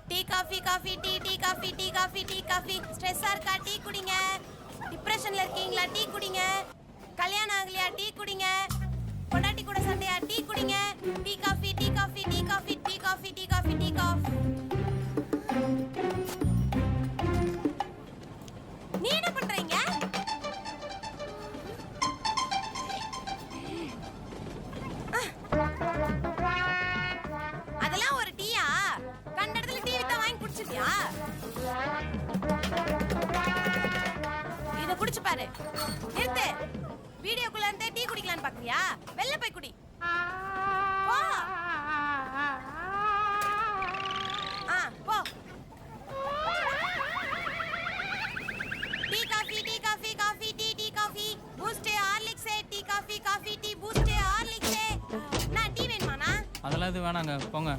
Tea coffee coffee tea tea coffee tea coffee tea coffee. ஸ்ட்ரெஸ்ஸா இருக்கா? Tea குடிங்க. டிப்ரெஷன்ல இருக்கீங்களா? டீ குடிங்க. கல்யாணம் ஆகலையா? டீ குடிங்க. பொண்டாட்டி கூட சண்டையா? டீ குடிங்க. Tea coffee tea coffee tea coffee tea coffee tea coffee tea coffee. நீ என்ன பண்றீங்க? அதெல்லாம் ஒரு டீயா? கண்ட இடத்துல டீ வித்தா வாங்கி குடிச்சிட்டியா? இத குடிச்சு பாரு. நிறுத்து. வீடியோக்குள்ள இருந்து டீ குடிக்கலான்னு பாக்குறியா? வெளில போய் குடி. போ. போ. Tea coffee tea coffee coffee tea tea coffee boost Horlicks tea coffee coffee tea boost Horlicks. நான் டீ வேணுமாண்ணா? அதெல்லாம் இது வேணாங்க போங்க.